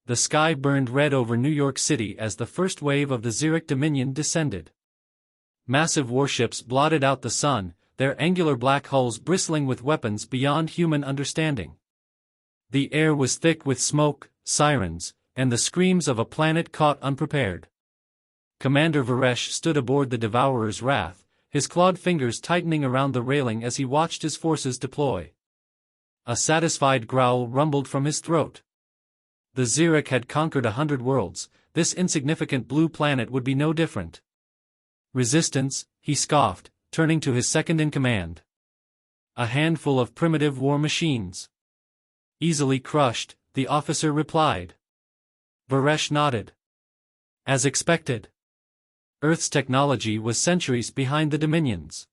The sky burned red over New York City as the first wave of the Xeric Dominion descended. Massive warships blotted out the sun, their angular black hulls bristling with weapons beyond human understanding. The air was thick with smoke, sirens, and the screams of a planet caught unprepared. Commander Varesh stood aboard the Devourer's Wrath, his clawed fingers tightening around the railing as he watched his forces deploy. A satisfied growl rumbled from his throat. The Xeric had conquered 100 worlds, this insignificant blue planet would be no different. Resistance, he scoffed, turning to his second-in-command. A handful of primitive war machines. Easily crushed, the officer replied. Varesh nodded. As expected. Earth's technology was centuries behind the Dominion's.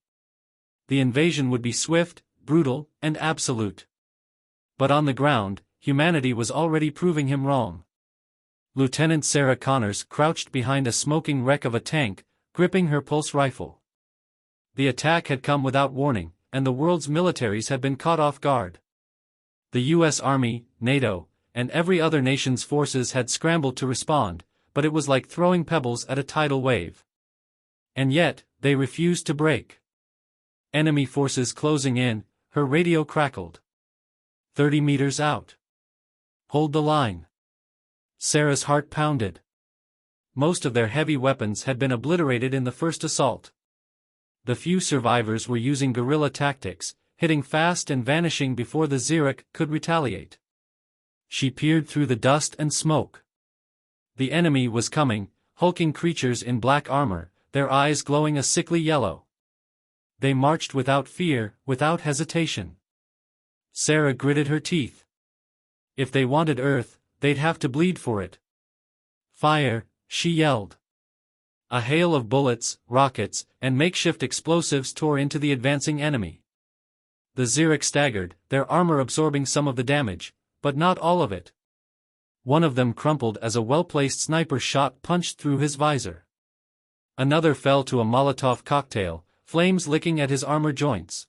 The invasion would be swift, brutal, and absolute. But on the ground, humanity was already proving him wrong. Lieutenant Sarah Connors crouched behind a smoking wreck of a tank, gripping her pulse rifle. The attack had come without warning, and the world's militaries had been caught off guard. The U.S. Army, NATO, and every other nation's forces had scrambled to respond, but it was like throwing pebbles at a tidal wave. And yet, they refused to break. Enemy forces closing in, her radio crackled. 30 meters out. Hold the line. Sarah's heart pounded. Most of their heavy weapons had been obliterated in the first assault. The few survivors were using guerrilla tactics, hitting fast and vanishing before the Xeric could retaliate. She peered through the dust and smoke. The enemy was coming, hulking creatures in black armor, their eyes glowing a sickly yellow. They marched without fear, without hesitation. Sarah gritted her teeth. If they wanted Earth, they'd have to bleed for it. Fire, she yelled. A hail of bullets, rockets, and makeshift explosives tore into the advancing enemy. The Xeric staggered, their armor absorbing some of the damage, but not all of it. One of them crumpled as a well-placed sniper shot punched through his visor. Another fell to a Molotov cocktail, flames licking at his armor joints.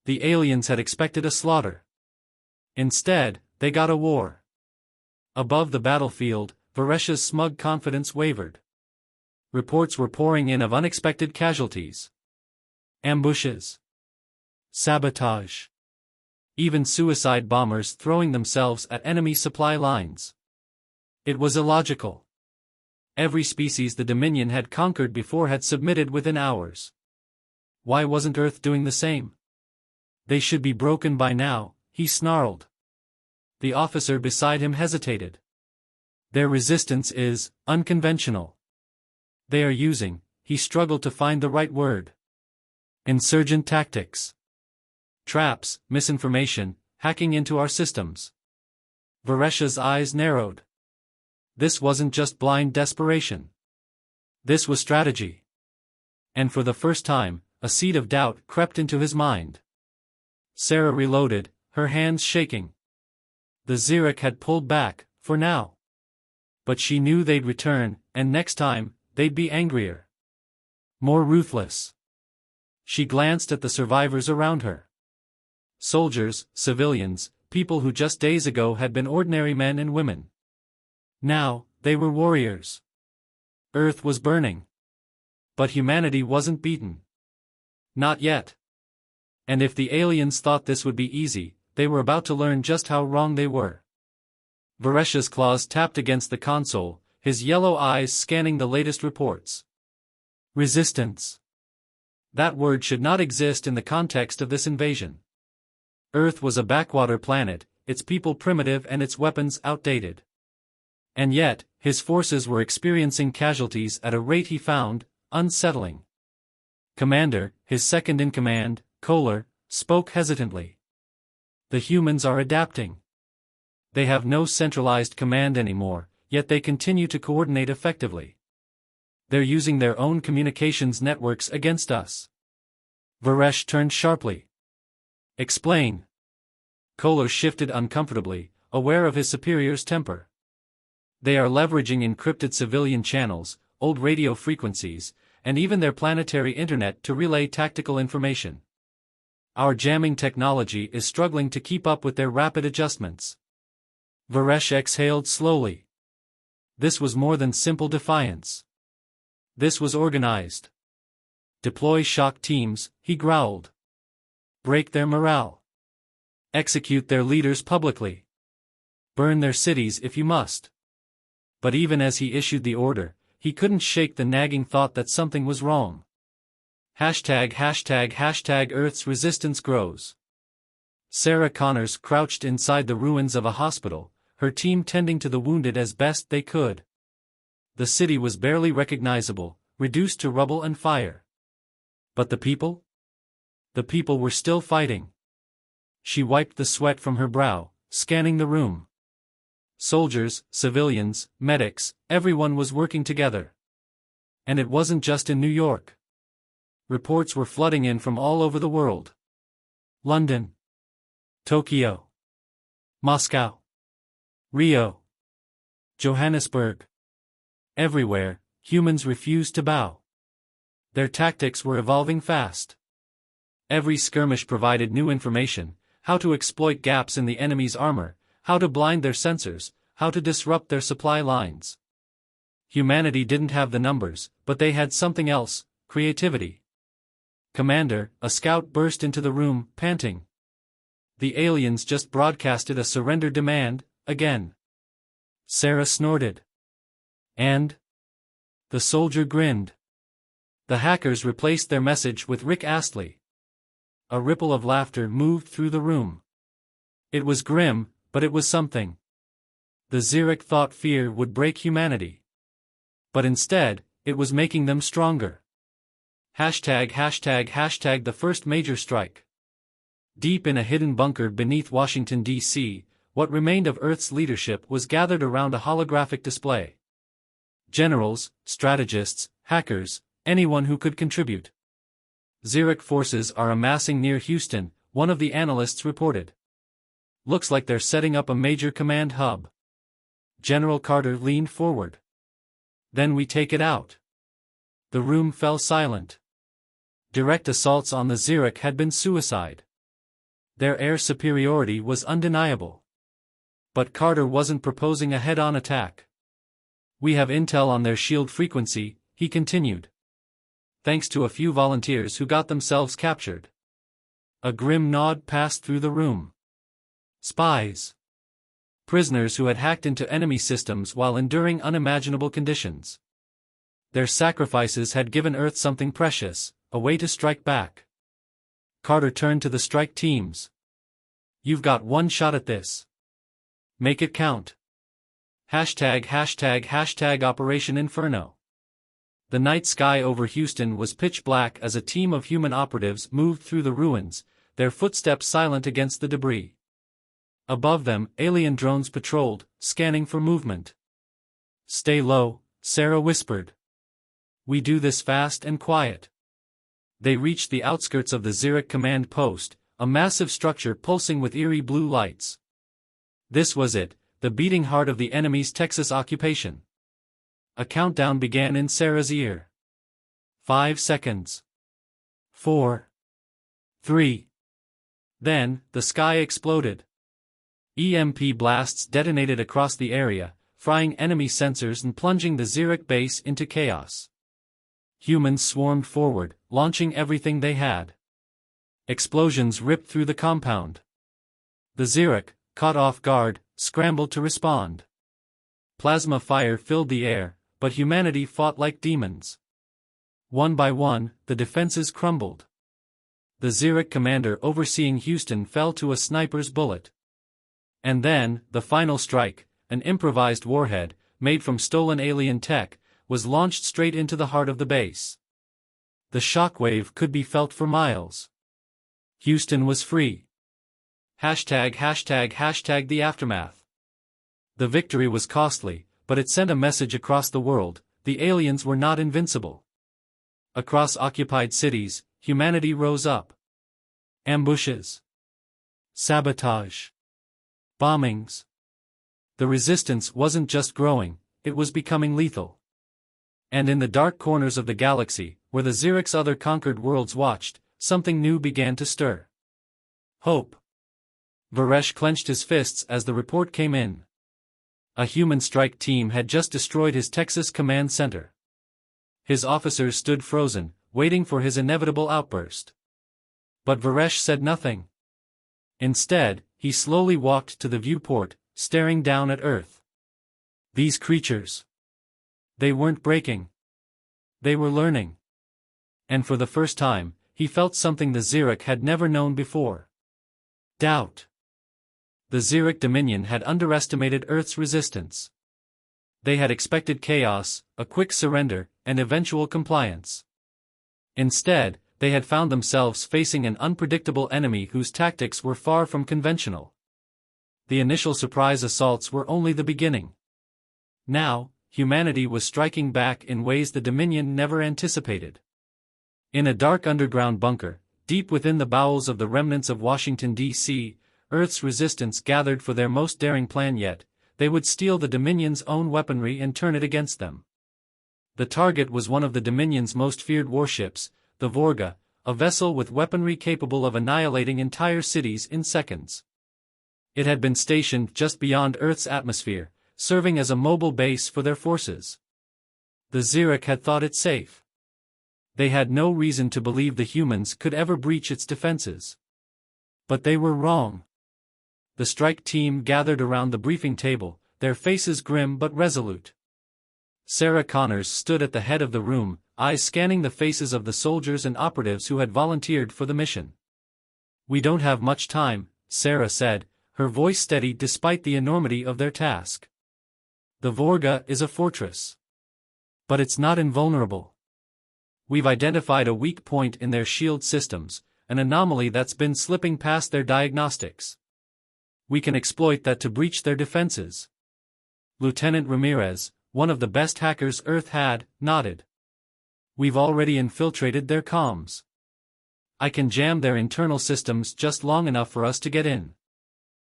The aliens had expected a slaughter. Instead, they got a war. Above the battlefield, Varesh's smug confidence wavered. Reports were pouring in of unexpected casualties. Ambushes. Sabotage. Even suicide bombers throwing themselves at enemy supply lines. It was illogical. Every species the Dominion had conquered before had submitted within hours. Why wasn't Earth doing the same? They should be broken by now, he snarled. The officer beside him hesitated. Their resistance is unconventional. They are using, he struggled to find the right word. Insurgent tactics. Traps, misinformation, hacking into our systems. Varesh's eyes narrowed. This wasn't just blind desperation. This was strategy. And for the first time, a seed of doubt crept into his mind. Sarah reloaded, her hands shaking. The Xeric had pulled back, for now. But she knew they'd return, and next time, they'd be angrier. More ruthless. She glanced at the survivors around her. Soldiers, civilians, people who just days ago had been ordinary men and women. Now, they were warriors. Earth was burning. But humanity wasn't beaten. Not yet. And if the aliens thought this would be easy, they were about to learn just how wrong they were. Varesh's claws tapped against the console, his yellow eyes scanning the latest reports. Resistance. That word should not exist in the context of this invasion. Earth was a backwater planet, its people primitive and its weapons outdated. And yet, his forces were experiencing casualties at a rate he found unsettling. Commander, his second-in-command, Kohler, spoke hesitantly. The humans are adapting. They have no centralized command anymore, yet they continue to coordinate effectively. They're using their own communications networks against us. Varesh turned sharply. Explain. Kohler shifted uncomfortably, aware of his superior's temper. They are leveraging encrypted civilian channels, old radio frequencies, and even their planetary internet to relay tactical information. Our jamming technology is struggling to keep up with their rapid adjustments. Varesh exhaled slowly. This was more than simple defiance. This was organized. Deploy shock teams, he growled. Break their morale. Execute their leaders publicly. Burn their cities if you must. But even as he issued the order, he couldn't shake the nagging thought that something was wrong. #### Earth's resistance grows. Sarah Connors crouched inside the ruins of a hospital, her team tending to the wounded as best they could. The city was barely recognizable, reduced to rubble and fire. But the people? The people were still fighting. She wiped the sweat from her brow, scanning the room. Soldiers, civilians, medics, everyone was working together. And it wasn't just in New York. Reports were flooding in from all over the world. London, Tokyo, Moscow, Rio, Johannesburg. Everywhere, humans refused to bow. Their tactics were evolving fast. Every skirmish provided new information: how to exploit gaps in the enemy's armor, how to blind their sensors, how to disrupt their supply lines. Humanity didn't have the numbers, but they had something else: creativity. "Commander," a scout burst into the room, panting. "The aliens just broadcasted a surrender demand, again." Sarah snorted. "And?" The soldier grinned. "The hackers replaced their message with Rick Astley." A ripple of laughter moved through the room. It was grim, but it was something. The Xeric thought fear would break humanity. But instead, it was making them stronger. ###The first major strike. Deep in a hidden bunker beneath Washington, D.C., what remained of Earth's leadership was gathered around a holographic display. Generals, strategists, hackers, anyone who could contribute. "Xeric forces are amassing near Houston," one of the analysts reported. "Looks like they're setting up a major command hub." General Carter leaned forward. "Then we take it out." The room fell silent. Direct assaults on the Xeric had been suicide. Their air superiority was undeniable. But Carter wasn't proposing a head-on attack. "We have intel on their shield frequency," he continued. "Thanks to a few volunteers who got themselves captured." A grim nod passed through the room. Spies. Prisoners who had hacked into enemy systems while enduring unimaginable conditions. Their sacrifices had given Earth something precious: a way to strike back. Carter turned to the strike teams. "You've got one shot at this. Make it count." ###Operation Inferno. The night sky over Houston was pitch black as a team of human operatives moved through the ruins, their footsteps silent against the debris. Above them, alien drones patrolled, scanning for movement. "Stay low," Sarah whispered. "We do this fast and quiet." They reached the outskirts of the Xeric command post, a massive structure pulsing with eerie blue lights. This was it, the beating heart of the enemy's Texas occupation. A countdown began in Sarah's ear. 5 seconds. 4. 3. Then, the sky exploded. EMP blasts detonated across the area, frying enemy sensors and plunging the Xeric base into chaos. Humans swarmed forward, launching everything they had. Explosions ripped through the compound. The Xeric, caught off guard, scrambled to respond. Plasma fire filled the air, but humanity fought like demons. One by one, the defenses crumbled. The Xeric commander overseeing Houston fell to a sniper's bullet. And then, the final strike, an improvised warhead, made from stolen alien tech, was launched straight into the heart of the base. The shockwave could be felt for miles. Houston was free. ###The aftermath. The victory was costly, but it sent a message across the world: the aliens were not invincible. Across occupied cities, humanity rose up. Ambushes. Sabotage. Bombings. The resistance wasn't just growing, it was becoming lethal. And in the dark corners of the galaxy, where the Xeric's other conquered worlds watched, something new began to stir. Hope. Varesh clenched his fists as the report came in. A human strike team had just destroyed his Texas command center. His officers stood frozen, waiting for his inevitable outburst. But Varesh said nothing. Instead, he slowly walked to the viewport, staring down at Earth. These creatures. They weren't breaking. They were learning. And for the first time, he felt something the Xeric had never known before. Doubt. The Xeric Dominion had underestimated Earth's resistance. They had expected chaos, a quick surrender, and eventual compliance. Instead, they had found themselves facing an unpredictable enemy whose tactics were far from conventional. The initial surprise assaults were only the beginning. Now, humanity was striking back in ways the Dominion never anticipated. In a dark underground bunker, deep within the bowels of the remnants of Washington, D.C., Earth's resistance gathered for their most daring plan yet. They would steal the Dominion's own weaponry and turn it against them. The target was one of the Dominion's most feared warships, the Vorga, a vessel with weaponry capable of annihilating entire cities in seconds. It had been stationed just beyond Earth's atmosphere, serving as a mobile base for their forces. The Xeric had thought it safe. They had no reason to believe the humans could ever breach its defenses. But they were wrong. The strike team gathered around the briefing table, their faces grim but resolute. Sarah Connors stood at the head of the room, eyes scanning the faces of the soldiers and operatives who had volunteered for the mission. "We don't have much time," Sarah said, her voice steady despite the enormity of their task. "The Vorga is a fortress. But it's not invulnerable. We've identified a weak point in their shield systems, an anomaly that's been slipping past their diagnostics. We can exploit that to breach their defenses." Lieutenant Ramirez, one of the best hackers Earth had, nodded. "We've already infiltrated their comms. I can jam their internal systems just long enough for us to get in."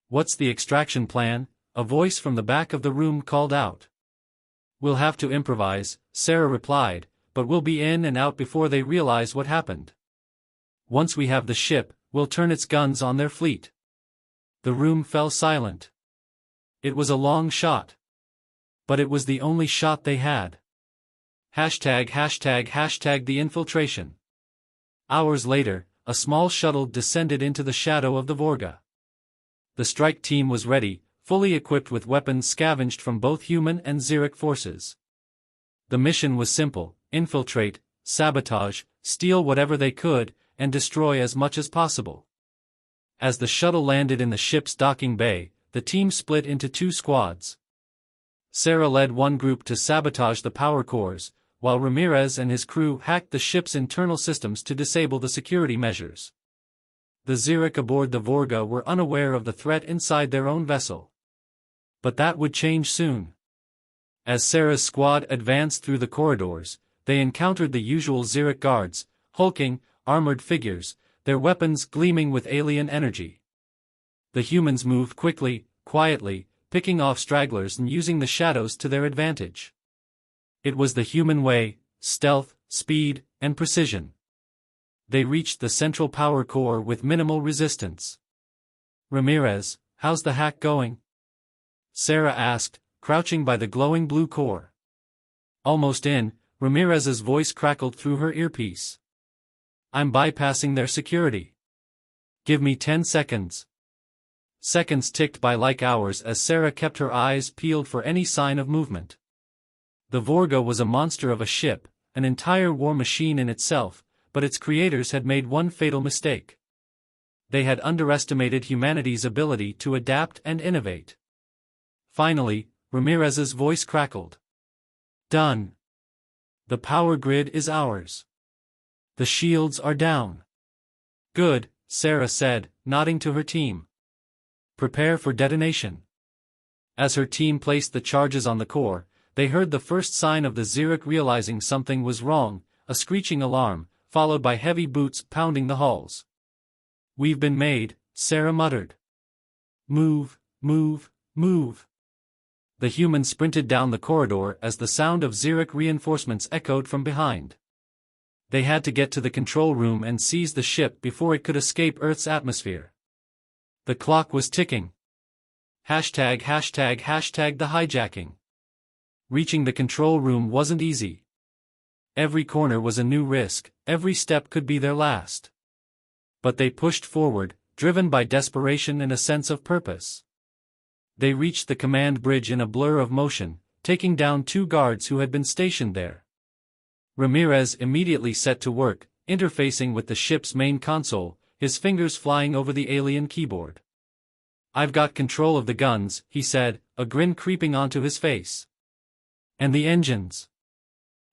"What's the extraction plan?" a voice from the back of the room called out. "We'll have to improvise," Sarah replied, "but we'll be in and out before they realize what happened. Once we have the ship, we'll turn its guns on their fleet." The room fell silent. It was a long shot. But it was the only shot they had. #### the infiltration. Hours later, a small shuttle descended into the shadow of the Vorga. The strike team was ready, fully equipped with weapons scavenged from both human and Xeric forces. The mission was simple: infiltrate, sabotage, steal whatever they could, and destroy as much as possible. As the shuttle landed in the ship's docking bay, the team split into two squads. Sarah led one group to sabotage the power cores, while Ramirez and his crew hacked the ship's internal systems to disable the security measures. The Xeric aboard the Vorga were unaware of the threat inside their own vessel. But that would change soon. As Sarah's squad advanced through the corridors, they encountered the usual Xeric guards, hulking, armored figures, their weapons gleaming with alien energy. The humans moved quickly, quietly, picking off stragglers and using the shadows to their advantage. It was the human way: stealth, speed, and precision. They reached the central power core with minimal resistance. "Ramirez, how's the hack going?" Sarah asked, crouching by the glowing blue core. "Almost in," Ramirez's voice crackled through her earpiece. "I'm bypassing their security. Give me 10 seconds. Seconds ticked by like hours as Sarah kept her eyes peeled for any sign of movement. The Vorga was a monster of a ship, an entire war machine in itself, but its creators had made one fatal mistake. They had underestimated humanity's ability to adapt and innovate. Finally, Ramirez's voice crackled. "Done. The power grid is ours. The shields are down." "Good," Sarah said, nodding to her team. "Prepare for detonation." As her team placed the charges on the core, they heard the first sign of the Xeric realizing something was wrong: a screeching alarm, followed by heavy boots pounding the halls. "We've been made," Sarah muttered. "Move, move, move." The human sprinted down the corridor as the sound of Xeric reinforcements echoed from behind. They had to get to the control room and seize the ship before it could escape Earth's atmosphere. The clock was ticking. Hashtag the hijacking. Reaching the control room wasn't easy. Every corner was a new risk, every step could be their last. But they pushed forward, driven by desperation and a sense of purpose. They reached the command bridge in a blur of motion, taking down 2 guards who had been stationed there. Ramirez immediately set to work, interfacing with the ship's main console, his fingers flying over the alien keyboard. "I've got control of the guns," he said, a grin creeping onto his face. "And the engines?"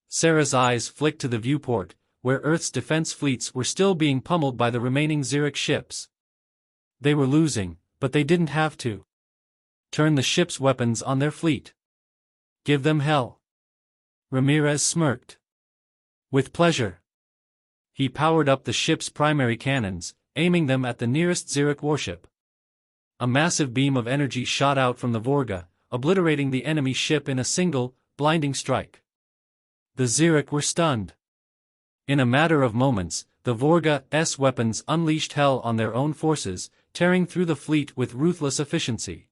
Sarah's eyes flicked to the viewport, where Earth's defense fleets were still being pummeled by the remaining Zurich ships. They were losing, but they didn't have to. Turn the ship's weapons on their fleet. Give them hell. Ramirez smirked. With pleasure. He powered up the ship's primary cannons, aiming them at the nearest Zurich warship. A massive beam of energy shot out from the Vorga, obliterating the enemy ship in a single, blinding strike. The Zurich were stunned. In a matter of moments, the Vorga's weapons unleashed hell on their own forces, tearing through the fleet with ruthless efficiency.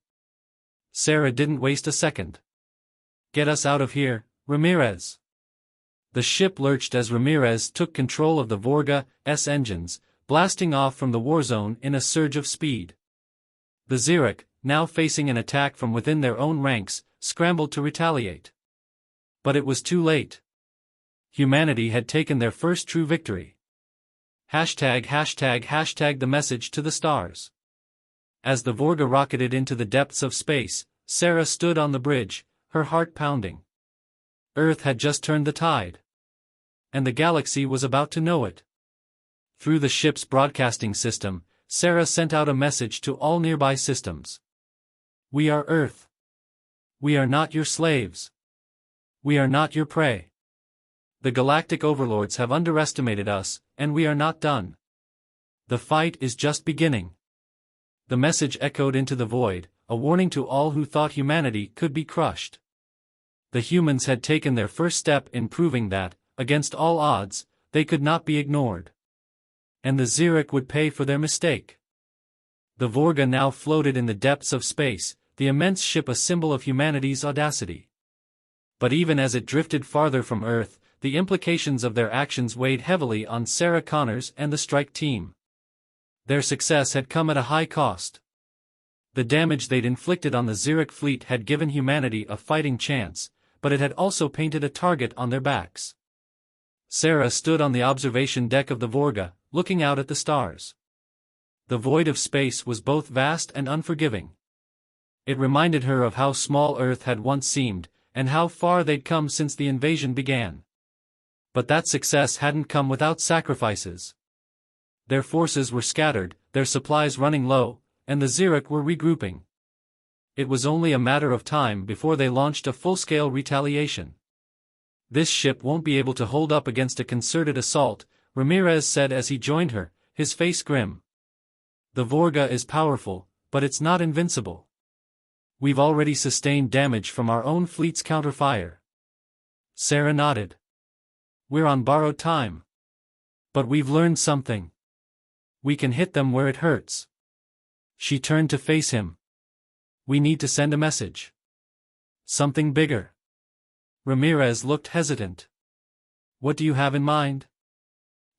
Sarah didn't waste a second. "Get us out of here, Ramirez." The ship lurched as Ramirez took control of the Vorga's engines, blasting off from the war zone in a surge of speed. The Zurich, now facing an attack from within their own ranks, scrambled to retaliate. But it was too late. Humanity had taken their first true victory. Hashtag the message to the stars. As the Vorga rocketed into the depths of space, Sarah stood on the bridge, her heart pounding. Earth had just turned the tide. And the galaxy was about to know it. Through the ship's broadcasting system, Sarah sent out a message to all nearby systems. "We are Earth. We are not your slaves. We are not your prey. The Galactic Overlords have underestimated us, and we are not done. The fight is just beginning." The message echoed into the void, a warning to all who thought humanity could be crushed. The humans had taken their first step in proving that, against all odds, they could not be ignored. And the Zurich would pay for their mistake. The Vorga now floated in the depths of space, the immense ship a symbol of humanity's audacity. But even as it drifted farther from Earth, the implications of their actions weighed heavily on Sarah Connors and the strike team. Their success had come at a high cost. The damage they'd inflicted on the Zurich fleet had given humanity a fighting chance, but it had also painted a target on their backs. Sarah stood on the observation deck of the Vorga, looking out at the stars. The void of space was both vast and unforgiving. It reminded her of how small Earth had once seemed, and how far they'd come since the invasion began. But that success hadn't come without sacrifices. Their forces were scattered, their supplies running low, and the Zurich were regrouping. It was only a matter of time before they launched a full-scale retaliation. "This ship won't be able to hold up against a concerted assault," Ramirez said as he joined her, his face grim. "The Vorga is powerful, but it's not invincible. We've already sustained damage from our own fleet's counterfire." Sarah nodded. "We're on borrowed time. But we've learned something. We can hit them where it hurts." She turned to face him. "We need to send a message. Something bigger." Ramirez looked hesitant. "What do you have in mind?"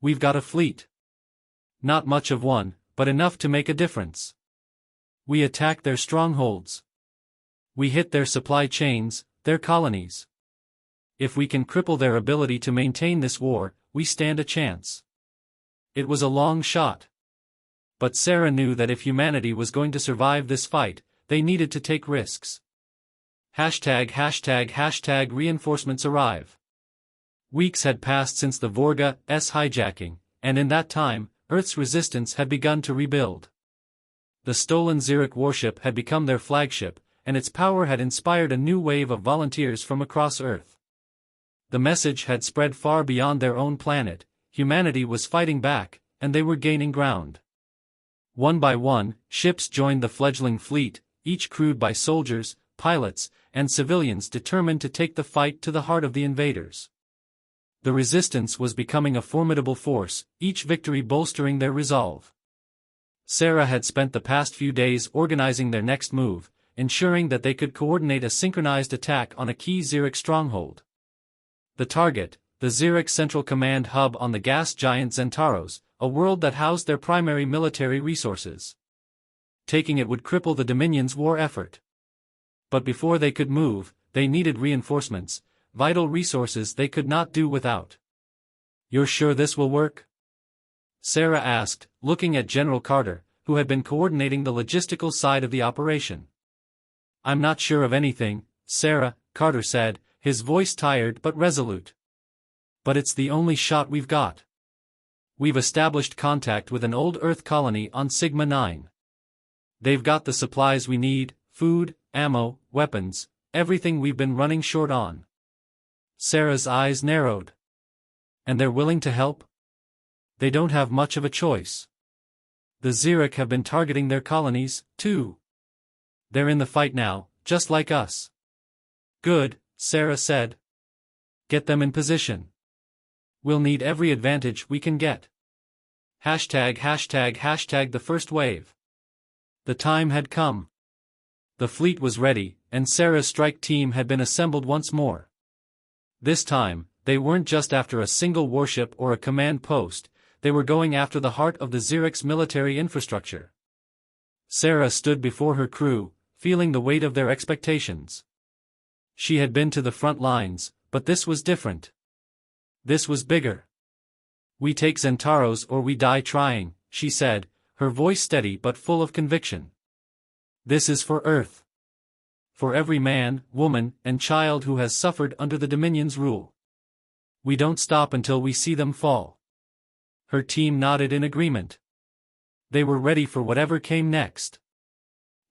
"We've got a fleet. Not much of one, but enough to make a difference. We attack their strongholds. We hit their supply chains, their colonies. If we can cripple their ability to maintain this war, we stand a chance." It was a long shot. But Sarah knew that if humanity was going to survive this fight, they needed to take risks. Hashtag reinforcements arrive. Weeks had passed since the Vorga's hijacking, and in that time, Earth's resistance had begun to rebuild. The stolen Zurich warship had become their flagship, and its power had inspired a new wave of volunteers from across Earth. The message had spread far beyond their own planet. Humanity was fighting back, and they were gaining ground. One by one, ships joined the fledgling fleet, each crewed by soldiers, pilots, and civilians determined to take the fight to the heart of the invaders. The resistance was becoming a formidable force, each victory bolstering their resolve. Sarah had spent the past few days organizing their next move, ensuring that they could coordinate a synchronized attack on a key Xeric stronghold. The target, the Xeric Central Command Hub on the gas giant Zentaros, a world that housed their primary military resources. Taking it would cripple the Dominion's war effort. But before they could move, they needed reinforcements, vital resources they could not do without. "You're sure this will work?" Sarah asked, looking at General Carter, who had been coordinating the logistical side of the operation. "I'm not sure of anything, Sarah," Carter said, his voice tired but resolute. "But it's the only shot we've got. We've established contact with an old Earth colony on Sigma 9. They've got the supplies we need, food, ammo, weapons, everything we've been running short on." Sarah's eyes narrowed. "And they're willing to help?" "They don't have much of a choice. The Xeric have been targeting their colonies, too. They're in the fight now, just like us." "Good," Sarah said. "Get them in position. We'll need every advantage we can get. #### the first wave." The time had come. The fleet was ready, and Sarah's strike team had been assembled once more. This time, they weren't just after a single warship or a command post, they were going after the heart of the Xeric's military infrastructure. Sarah stood before her crew, feeling the weight of their expectations. She had been to the front lines, but this was different. This was bigger. "We take Zentaros or we die trying," she said, her voice steady but full of conviction. "This is for Earth. For every man, woman, and child who has suffered under the Dominion's rule. We don't stop until we see them fall." Her team nodded in agreement. They were ready for whatever came next.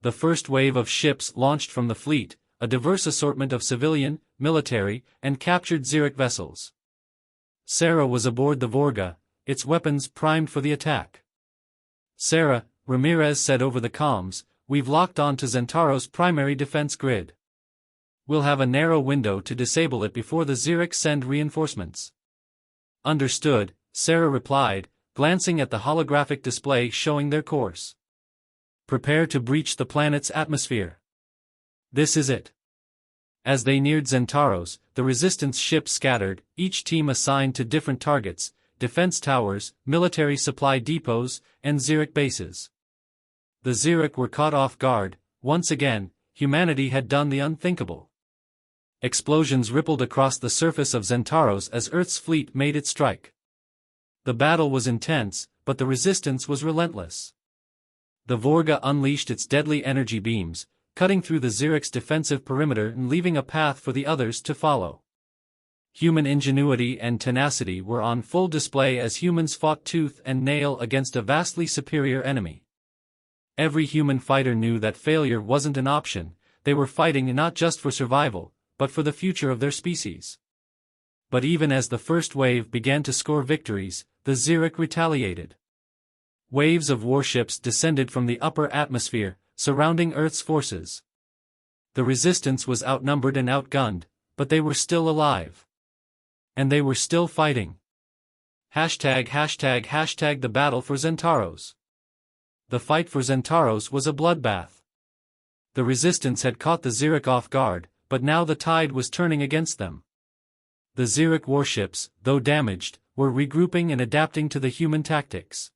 The first wave of ships launched from the fleet, a diverse assortment of civilian, military, and captured Xeric vessels. Sarah was aboard the Vorga, its weapons primed for the attack. "Sarah," Ramirez said over the comms, "we've locked on to Zentaro's primary defense grid. We'll have a narrow window to disable it before the Xeric send reinforcements." "Understood," Sarah replied, glancing at the holographic display showing their course. "Prepare to breach the planet's atmosphere. This is it." As they neared Zentaros, the resistance ships scattered, each team assigned to different targets, defense towers, military supply depots, and Xeric bases. The Xeric were caught off guard. Once again, humanity had done the unthinkable. Explosions rippled across the surface of Zentaros as Earth's fleet made its strike. The battle was intense, but the resistance was relentless. The Vorga unleashed its deadly energy beams, cutting through the Xeric's defensive perimeter and leaving a path for the others to follow. Human ingenuity and tenacity were on full display as humans fought tooth and nail against a vastly superior enemy. Every human fighter knew that failure wasn't an option. They were fighting not just for survival, but for the future of their species. But even as the first wave began to score victories, the Xeric retaliated. Waves of warships descended from the upper atmosphere, surrounding Earth's forces. The resistance was outnumbered and outgunned, but they were still alive. And they were still fighting. #### the battle for Zentaros. The fight for Zentaros was a bloodbath. The resistance had caught the Xeric off guard, but now the tide was turning against them. The Xeric warships, though damaged, were regrouping and adapting to the human tactics.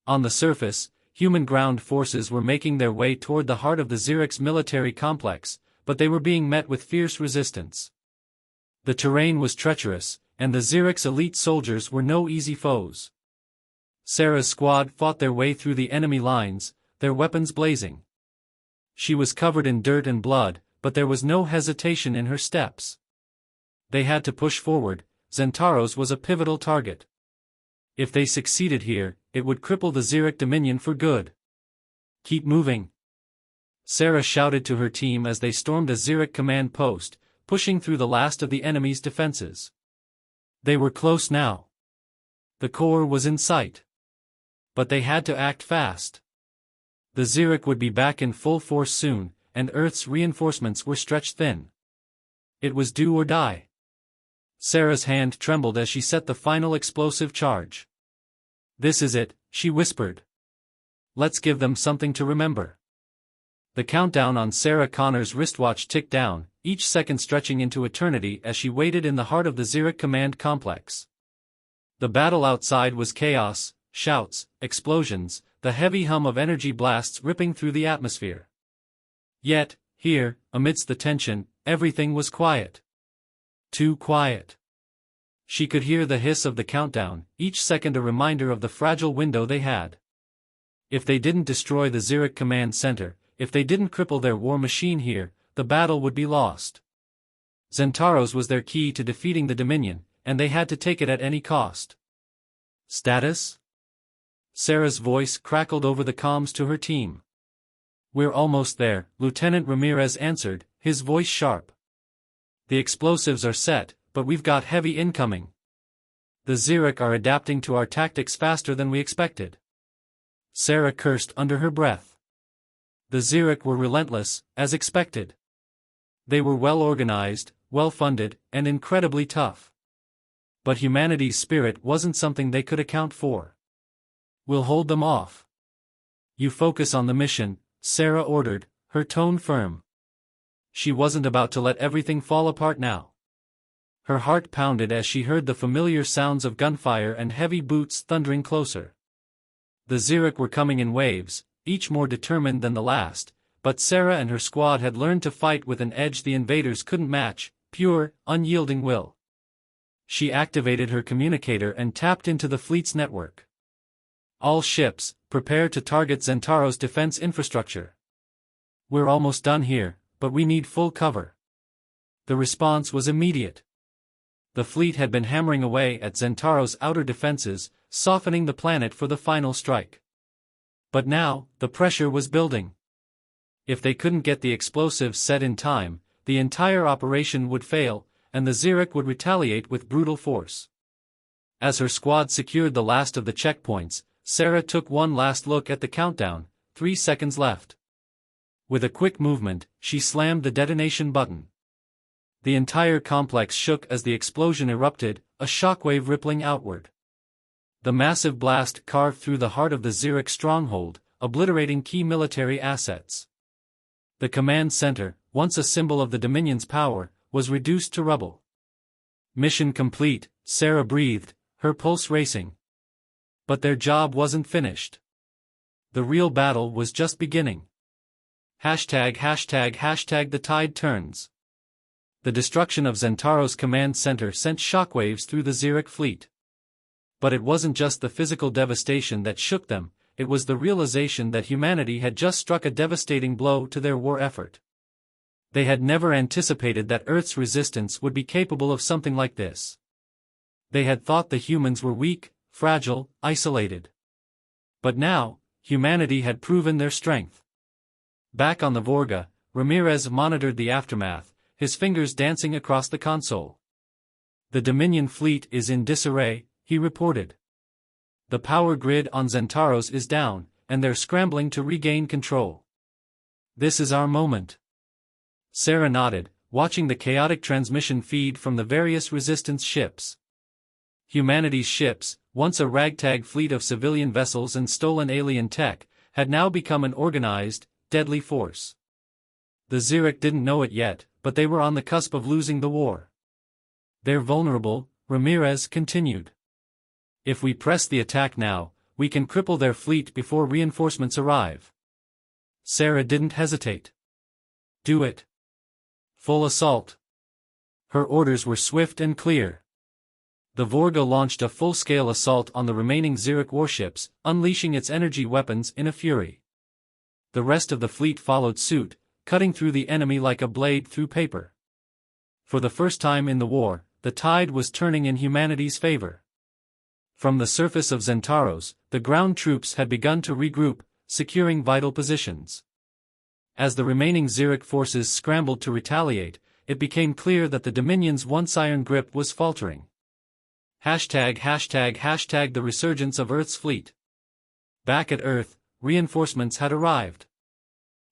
On the surface, human ground forces were making their way toward the heart of the Xeric's military complex, but they were being met with fierce resistance. The terrain was treacherous, and the Xeric's elite soldiers were no easy foes. Sarah's squad fought their way through the enemy lines, their weapons blazing. She was covered in dirt and blood, but there was no hesitation in her steps. They had to push forward. Zentaros was a pivotal target. If they succeeded here, it would cripple the Xeric Dominion for good. "Keep moving," Sarah shouted to her team as they stormed a Xeric command post, pushing through the last of the enemy's defenses. They were close now. The core was in sight. But they had to act fast. The Xeric would be back in full force soon, and Earth's reinforcements were stretched thin. It was do or die. Sarah's hand trembled as she set the final explosive charge. "This is it," she whispered. "Let's give them something to remember." The countdown on Sarah Connor's wristwatch ticked down, each second stretching into eternity as she waited in the heart of the Zurich command complex. The battle outside was chaos, shouts, explosions, the heavy hum of energy blasts ripping through the atmosphere. Yet, here, amidst the tension, everything was quiet. Too quiet. She could hear the hiss of the countdown, each second a reminder of the fragile window they had. If they didn't destroy the Zurich command center, if they didn't cripple their war machine here, the battle would be lost. Zentaros was their key to defeating the Dominion, and they had to take it at any cost. Status? Sarah's voice crackled over the comms to her team. "We're almost there," Lieutenant Ramirez answered, his voice sharp. "The explosives are set, but we've got heavy incoming. The Zurich are adapting to our tactics faster than we expected." Sarah cursed under her breath. The Zurich were relentless, as expected. They were well organized, well funded, and incredibly tough. But humanity's spirit wasn't something they could account for. "We'll hold them off. You focus on the mission," Sarah ordered, her tone firm. She wasn't about to let everything fall apart now. Her heart pounded as she heard the familiar sounds of gunfire and heavy boots thundering closer. The Zurich were coming in waves, each more determined than the last, but Sarah and her squad had learned to fight with an edge the invaders couldn't match, pure, unyielding will. She activated her communicator and tapped into the fleet's network. "All ships, prepare to target Zentaro's defense infrastructure. We're almost done here, but we need full cover." The response was immediate. The fleet had been hammering away at Zentaro's outer defenses, softening the planet for the final strike. But now, the pressure was building. If they couldn't get the explosives set in time, the entire operation would fail, and the Zurich would retaliate with brutal force. As her squad secured the last of the checkpoints, Sarah took one last look at the countdown, 3 seconds left. With a quick movement, she slammed the detonation button. The entire complex shook as the explosion erupted, a shockwave rippling outward. The massive blast carved through the heart of the Zurich stronghold, obliterating key military assets. The command center, once a symbol of the Dominion's power, was reduced to rubble. "Mission complete," Sarah breathed, her pulse racing. But their job wasn't finished. The real battle was just beginning. ###the tide turns. The destruction of Zentaro's command center sent shockwaves through the Zurich fleet. But it wasn't just the physical devastation that shook them, it was the realization that humanity had just struck a devastating blow to their war effort. They had never anticipated that Earth's resistance would be capable of something like this. They had thought the humans were weak, fragile, isolated. But now, humanity had proven their strength. Back on the Vorga, Ramirez monitored the aftermath, his fingers dancing across the console. "The Dominion fleet is in disarray," he reported. "The power grid on Zentaros is down, and they're scrambling to regain control. This is our moment." Sarah nodded, watching the chaotic transmission feed from the various resistance ships. Humanity's ships, once a ragtag fleet of civilian vessels and stolen alien tech, had now become an organized, deadly force. The Zurich didn't know it yet, but they were on the cusp of losing the war. "They're vulnerable," Ramirez continued. "If we press the attack now, we can cripple their fleet before reinforcements arrive." Sarah didn't hesitate. "Do it. Full assault." Her orders were swift and clear. The Vorga launched a full-scale assault on the remaining Zurich warships, unleashing its energy weapons in a fury. The rest of the fleet followed suit, cutting through the enemy like a blade through paper. For the first time in the war, the tide was turning in humanity's favor. From the surface of Zentaros, the ground troops had begun to regroup, securing vital positions. As the remaining Zurich forces scrambled to retaliate, it became clear that the Dominion's once iron grip was faltering. ###the resurgence of Earth's fleet. Back at Earth, reinforcements had arrived.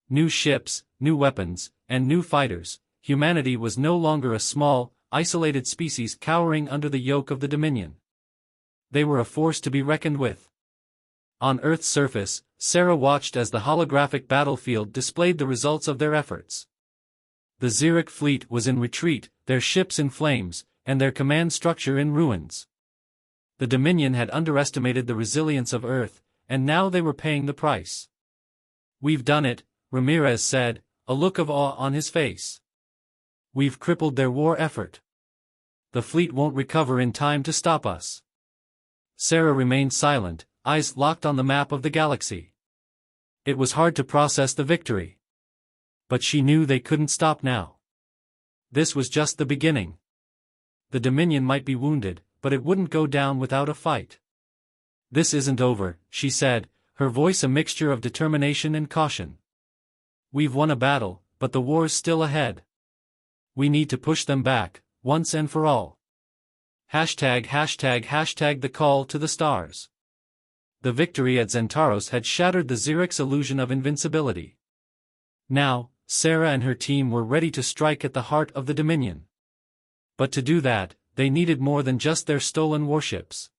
New ships, new weapons, and new fighters. Humanity was no longer a small, isolated species cowering under the yoke of the Dominion. They were a force to be reckoned with. On Earth's surface, Sarah watched as the holographic battlefield displayed the results of their efforts. The Xeric fleet was in retreat, their ships in flames, and their command structure in ruins. The Dominion had underestimated the resilience of Earth, and now they were paying the price. "We've done it," Ramirez said, a look of awe on his face. "We've crippled their war effort. The fleet won't recover in time to stop us." Sarah remained silent, eyes locked on the map of the galaxy. It was hard to process the victory. But she knew they couldn't stop now. This was just the beginning. The Dominion might be wounded, but it wouldn't go down without a fight. "This isn't over," she said, her voice a mixture of determination and caution. "We've won a battle, but the war's still ahead. We need to push them back, once and for all." The call to the stars. The victory at Zentaros had shattered the Xeric's illusion of invincibility. Now, Sarah and her team were ready to strike at the heart of the Dominion. But to do that, they needed more than just their stolen warships.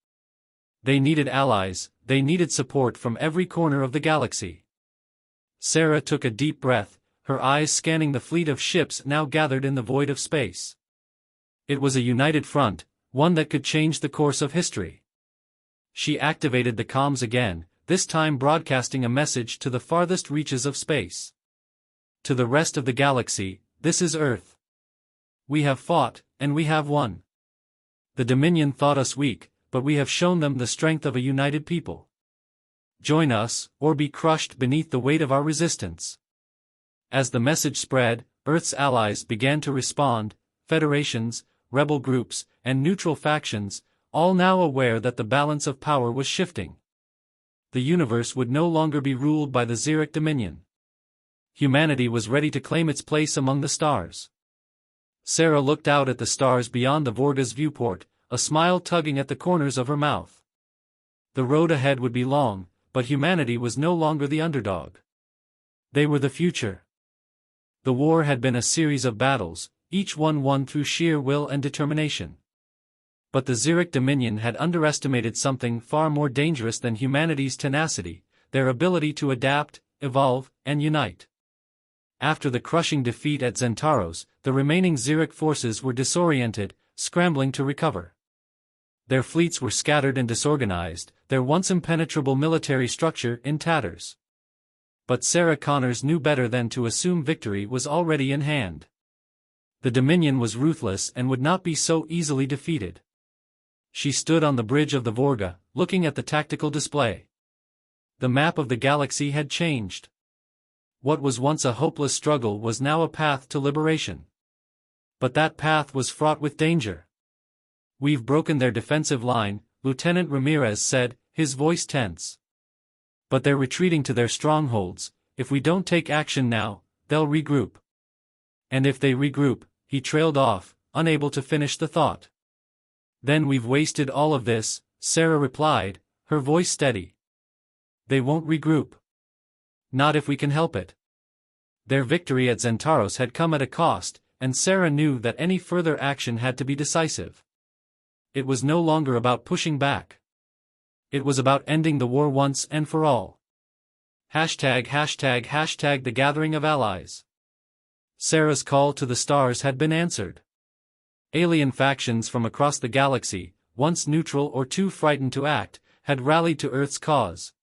They needed allies, they needed support from every corner of the galaxy. Sarah took a deep breath, her eyes scanning the fleet of ships now gathered in the void of space. It was a united front, one that could change the course of history. She activated the comms again, this time broadcasting a message to the farthest reaches of space. "To the rest of the galaxy, this is Earth. We have fought, and we have won. The Dominion thought us weak, but we have shown them the strength of a united people. Join us, or be crushed beneath the weight of our resistance." As the message spread, Earth's allies began to respond, federations, rebel groups, and neutral factions, all now aware that the balance of power was shifting. The universe would no longer be ruled by the Xeric Dominion. Humanity was ready to claim its place among the stars. Sarah looked out at the stars beyond the Vorga's viewport, a smile tugging at the corners of her mouth. The road ahead would be long, but humanity was no longer the underdog. They were the future. The war had been a series of battles, each one won through sheer will and determination. But the Xeric Dominion had underestimated something far more dangerous than humanity's tenacity, their ability to adapt, evolve, and unite. After the crushing defeat at Zentaros, the remaining Xeric forces were disoriented, scrambling to recover. Their fleets were scattered and disorganized, their once impenetrable military structure in tatters. But Sarah Connors knew better than to assume victory was already in hand. The Dominion was ruthless and would not be so easily defeated. She stood on the bridge of the Vorga, looking at the tactical display. The map of the galaxy had changed. What was once a hopeless struggle was now a path to liberation. But that path was fraught with danger. "We've broken their defensive line," Lieutenant Ramirez said, his voice tense. "But they're retreating to their strongholds. If we don't take action now, they'll regroup." "And if they regroup," he trailed off, unable to finish the thought. "Then we've wasted all of this," Sarah replied, her voice steady. "They won't regroup. Not if we can help it." Their victory at Zentaros had come at a cost, and Sarah knew that any further action had to be decisive. It was no longer about pushing back. It was about ending the war once and for all. The gathering of allies. Sarah's call to the stars had been answered. Alien factions from across the galaxy, once neutral or too frightened to act, had rallied to Earth's cause.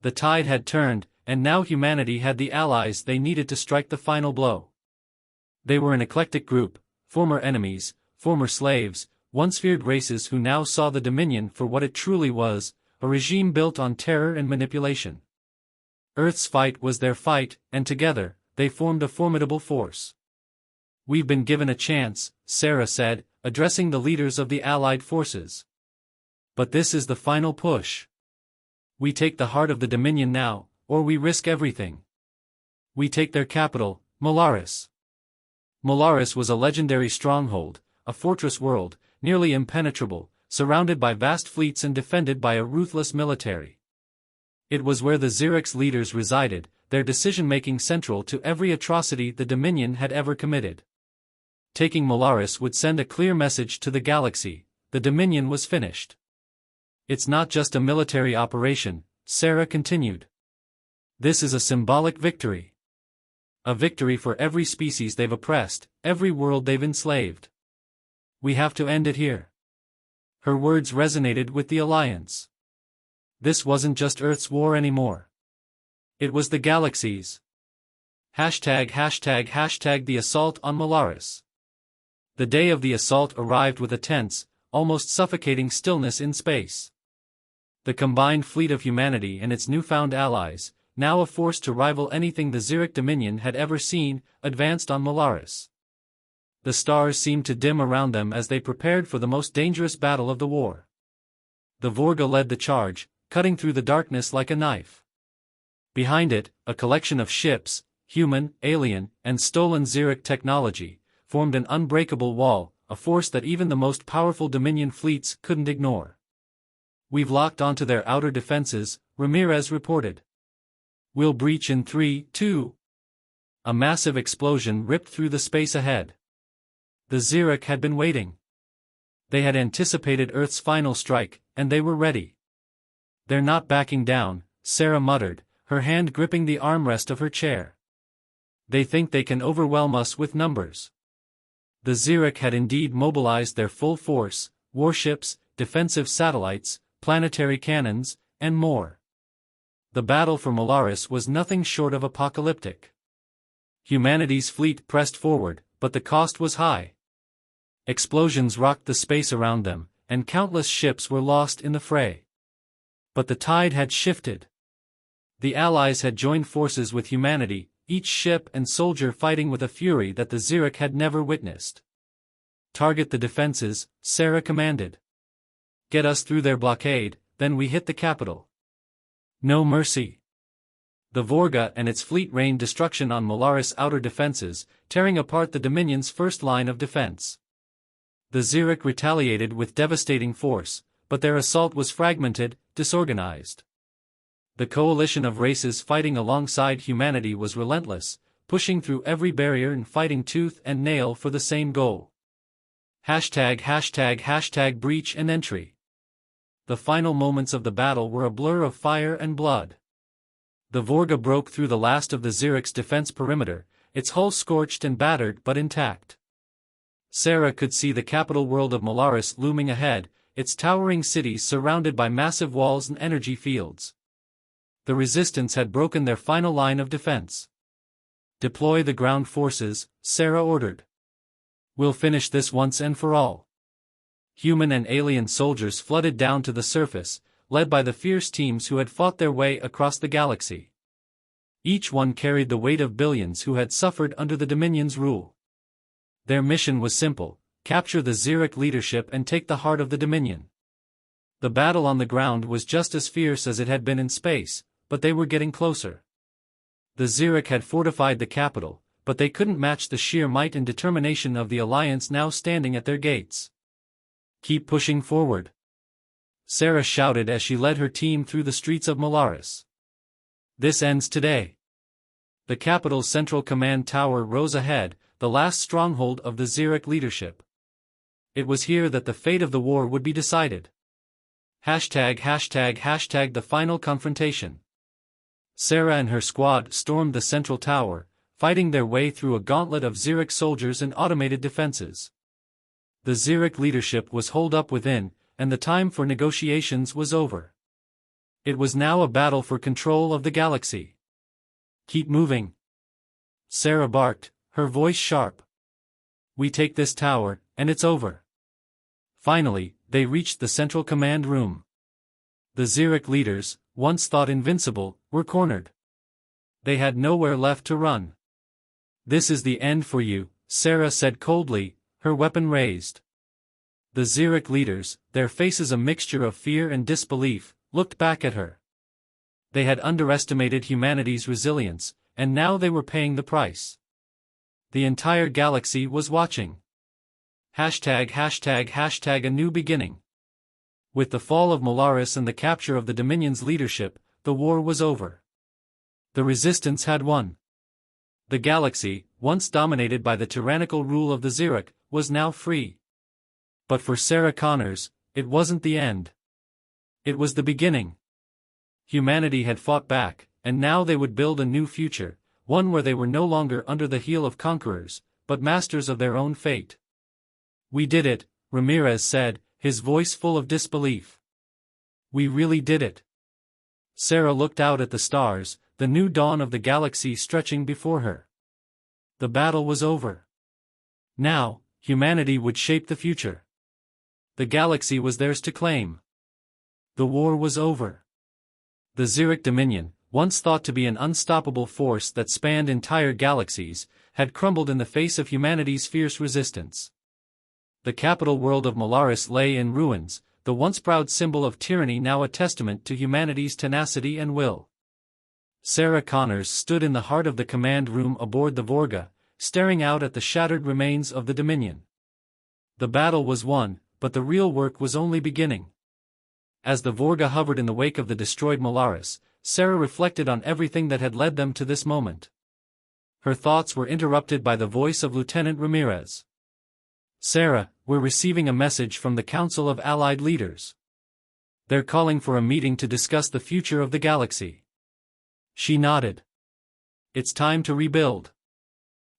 The tide had turned, and now humanity had the allies they needed to strike the final blow. They were an eclectic group, former enemies, former slaves, once feared races who now saw the Dominion for what it truly was, a regime built on terror and manipulation. Earth's fight was their fight, and together, they formed a formidable force. "We've been given a chance," Sarah said, addressing the leaders of the Allied forces. "But this is the final push. We take the heart of the Dominion now, or we risk everything. We take their capital, Molaris." Molaris was a legendary stronghold, a fortress world, nearly impenetrable, surrounded by vast fleets and defended by a ruthless military. It was where the Xeric's leaders resided, their decision-making central to every atrocity the Dominion had ever committed. Taking Molaris would send a clear message to the galaxy: the Dominion was finished. "It's not just a military operation," Sarah continued. This is a symbolic victory. A victory for every species they've oppressed, every world they've enslaved. We have to end it here. Her words resonated with the Alliance. This wasn't just Earth's war anymore. It was the galaxy's. #### the assault on Molaris. The day of the assault arrived with a tense, almost suffocating stillness in space. The combined fleet of humanity and its newfound allies, now a force to rival anything the Xeric Dominion had ever seen, advanced on Molaris. The stars seemed to dim around them as they prepared for the most dangerous battle of the war. The Vorga led the charge, cutting through the darkness like a knife. Behind it, a collection of ships, human, alien, and stolen Xeric technology, formed an unbreakable wall, a force that even the most powerful Dominion fleets couldn't ignore. We've locked onto their outer defenses, Ramirez reported. We'll breach in 3, 2. A massive explosion ripped through the space ahead. The Xeric had been waiting. They had anticipated Earth's final strike, and they were ready. They're not backing down, Sarah muttered, her hand gripping the armrest of her chair. They think they can overwhelm us with numbers. The Xeric had indeed mobilized their full force, warships, defensive satellites, planetary cannons, and more. The battle for Molaris was nothing short of apocalyptic. Humanity's fleet pressed forward, but the cost was high. Explosions rocked the space around them, and countless ships were lost in the fray. But the tide had shifted. The Allies had joined forces with humanity, each ship and soldier fighting with a fury that the Xeric had never witnessed. Target the defenses, Sarah commanded. Get us through their blockade, then we hit the capital. No mercy. The Vorga and its fleet rained destruction on Molaris' outer defenses, tearing apart the Dominion's first line of defense. The Xeric retaliated with devastating force, but their assault was fragmented, disorganized. The coalition of races fighting alongside humanity was relentless, pushing through every barrier and fighting tooth and nail for the same goal. #### breach and entry. The final moments of the battle were a blur of fire and blood. The Vorga broke through the last of the Xeric's defense perimeter, its hull scorched and battered but intact. Sarah could see the capital world of Molaris looming ahead, its towering cities surrounded by massive walls and energy fields. The resistance had broken their final line of defense. Deploy the ground forces, Sarah ordered. We'll finish this once and for all. Human and alien soldiers flooded down to the surface, led by the fierce teams who had fought their way across the galaxy. Each one carried the weight of billions who had suffered under the Dominion's rule. Their mission was simple: capture the Xeric leadership and take the heart of the Dominion. The battle on the ground was just as fierce as it had been in space, but they were getting closer. The Xeric had fortified the capital, but they couldn't match the sheer might and determination of the Alliance now standing at their gates. Keep pushing forward, Sarah shouted as she led her team through the streets of Molaris. This ends today. The capital's central command tower rose ahead, the last stronghold of the Xeric leadership. It was here that the fate of the war would be decided. #### the final confrontation. Sarah and her squad stormed the central tower, fighting their way through a gauntlet of Xeric soldiers and automated defenses. The Xeric leadership was holed up within, and the time for negotiations was over. It was now a battle for control of the galaxy. Keep moving, Sarah barked, her voice sharp. We take this tower, and it's over. Finally, they reached the central command room. The Xeric leaders, once thought invincible, were cornered. They had nowhere left to run. This is the end for you, Sarah said coldly, her weapon raised. The Xeric leaders, their faces a mixture of fear and disbelief, looked back at her. They had underestimated humanity's resilience, and now they were paying the price. The entire galaxy was watching. #### a new beginning. With the fall of Molaris and the capture of the Dominion's leadership, the war was over. The resistance had won. The galaxy, once dominated by the tyrannical rule of the Xeric, was now free. But for Sarah Connors, it wasn't the end. It was the beginning. Humanity had fought back, and now they would build a new future, one where they were no longer under the heel of conquerors, but masters of their own fate. "We did it," Ramirez said, his voice full of disbelief. "We really did it." Sarah looked out at the stars, the new dawn of the galaxy stretching before her. The battle was over. Now, humanity would shape the future. The galaxy was theirs to claim. The war was over. The Xeric Dominion, once thought to be an unstoppable force that spanned entire galaxies, had crumbled in the face of humanity's fierce resistance. The capital world of Molaris lay in ruins, the once proud symbol of tyranny now a testament to humanity's tenacity and will. Sarah Connors stood in the heart of the command room aboard the Vorga, staring out at the shattered remains of the Dominion. The battle was won, but the real work was only beginning. As the Vorga hovered in the wake of the destroyed Molaris, Sarah reflected on everything that had led them to this moment. Her thoughts were interrupted by the voice of Lieutenant Ramirez. "Sarah, we're receiving a message from the Council of Allied Leaders. They're calling for a meeting to discuss the future of the galaxy." She nodded. "It's time to rebuild."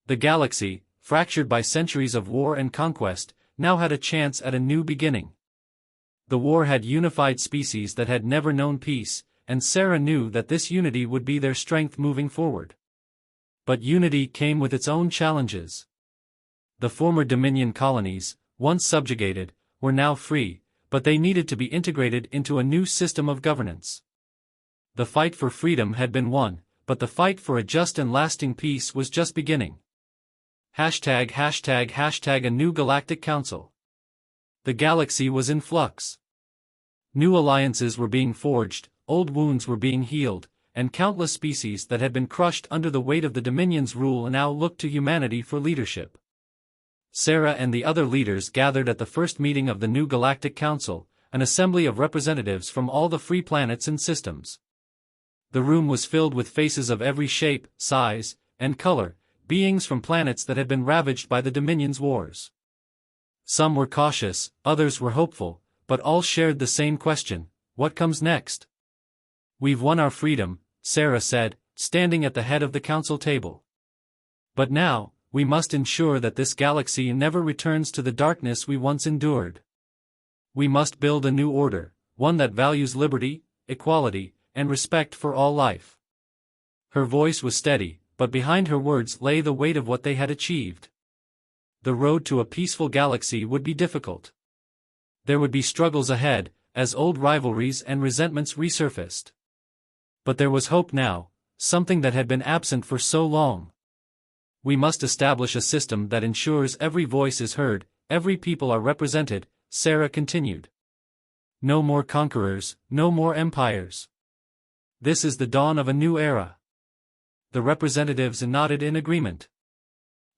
The galaxy, fractured by centuries of war and conquest, now had a chance at a new beginning. The war had unified species that had never known peace, and Sarah knew that this unity would be their strength moving forward. But unity came with its own challenges. The former Dominion colonies, once subjugated, were now free, but they needed to be integrated into a new system of governance. The fight for freedom had been won, but the fight for a just and lasting peace was just beginning. ####A new Galactic Council. The galaxy was in flux. New alliances were being forged, old wounds were being healed, and countless species that had been crushed under the weight of the Dominion's rule now looked to humanity for leadership. Sarah and the other leaders gathered at the first meeting of the new Galactic Council, an assembly of representatives from all the free planets and systems. The room was filled with faces of every shape, size, and color, beings from planets that had been ravaged by the Dominion's wars. Some were cautious, others were hopeful, but all shared the same question: what comes next? "We've won our freedom," Sarah said, standing at the head of the council table. "But now, we must ensure that this galaxy never returns to the darkness we once endured. We must build a new order, one that values liberty, equality, and respect for all life." Her voice was steady, but behind her words lay the weight of what they had achieved. The road to a peaceful galaxy would be difficult. There would be struggles ahead, as old rivalries and resentments resurfaced. But there was hope now, something that had been absent for so long. "We must establish a system that ensures every voice is heard, every people are represented," Sarah continued. "No more conquerors, no more empires. This is the dawn of a new era." The representatives nodded in agreement.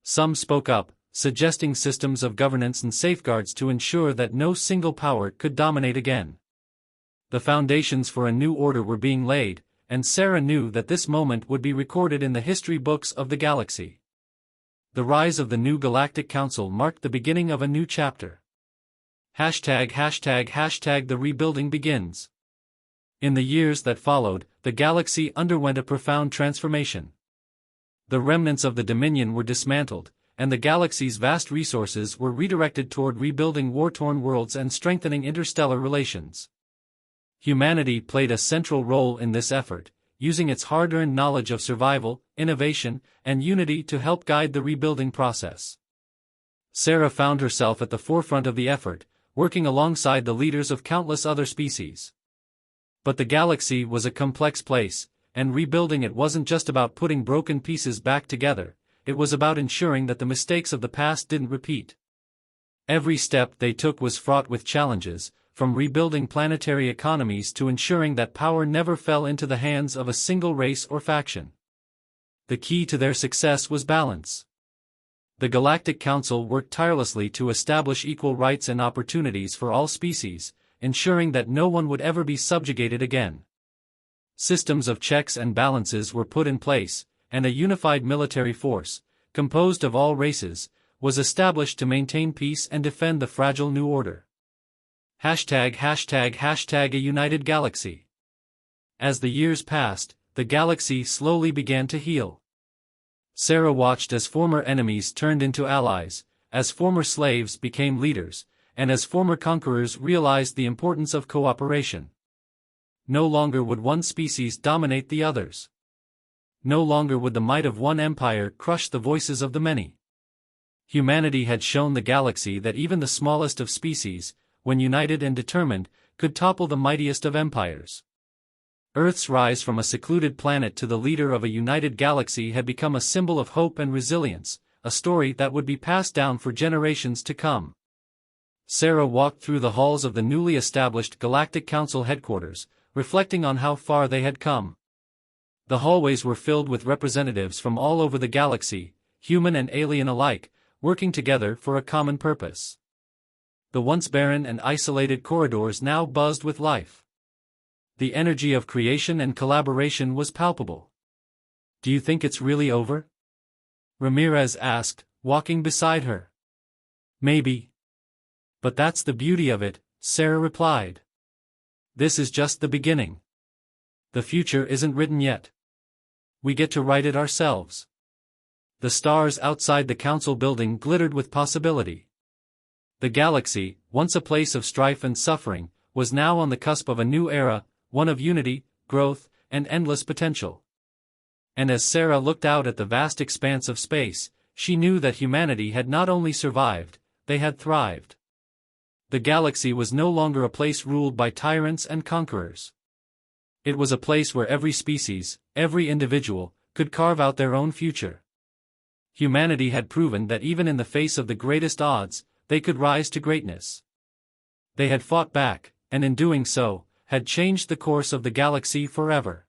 Some spoke up, suggesting systems of governance and safeguards to ensure that no single power could dominate again. The foundations for a new order were being laid, and Sarah knew that this moment would be recorded in the history books of the galaxy. The rise of the new Galactic Council marked the beginning of a new chapter. ###The rebuilding begins. In the years that followed, the galaxy underwent a profound transformation. The remnants of the Dominion were dismantled, and the galaxy's vast resources were redirected toward rebuilding war-torn worlds and strengthening interstellar relations. Humanity played a central role in this effort, using its hard-earned knowledge of survival, innovation, and unity to help guide the rebuilding process. Sarah found herself at the forefront of the effort, working alongside the leaders of countless other species. But the galaxy was a complex place, and rebuilding it wasn't just about putting broken pieces back together, it was about ensuring that the mistakes of the past didn't repeat. Every step they took was fraught with challenges, from rebuilding planetary economies to ensuring that power never fell into the hands of a single race or faction. The key to their success was balance. The Galactic Council worked tirelessly to establish equal rights and opportunities for all species, ensuring that no one would ever be subjugated again. Systems of checks and balances were put in place, and a unified military force, composed of all races, was established to maintain peace and defend the fragile new order. ###A united galaxy. As the years passed, the galaxy slowly began to heal. Sarah watched as former enemies turned into allies, as former slaves became leaders, and as former conquerors realized the importance of cooperation. No longer would one species dominate the others. No longer would the might of one empire crush the voices of the many. Humanity had shown the galaxy that even the smallest of species, when united and determined, could topple the mightiest of empires. Earth's rise from a secluded planet to the leader of a united galaxy had become a symbol of hope and resilience, a story that would be passed down for generations to come. Sarah walked through the halls of the newly established Galactic Council headquarters, reflecting on how far they had come. The hallways were filled with representatives from all over the galaxy, human and alien alike, working together for a common purpose. The once barren and isolated corridors now buzzed with life. The energy of creation and collaboration was palpable. "Do you think it's really over?" Ramirez asked, walking beside her. "Maybe. But that's the beauty of it," Sarah replied. "This is just the beginning. The future isn't written yet. We get to write it ourselves." The stars outside the council building glittered with possibility. The galaxy, once a place of strife and suffering, was now on the cusp of a new era, one of unity, growth, and endless potential. And as Sarah looked out at the vast expanse of space, she knew that humanity had not only survived, they had thrived. The galaxy was no longer a place ruled by tyrants and conquerors. It was a place where every species, every individual, could carve out their own future. Humanity had proven that even in the face of the greatest odds, they could rise to greatness. They had fought back, and in doing so, had changed the course of the galaxy forever.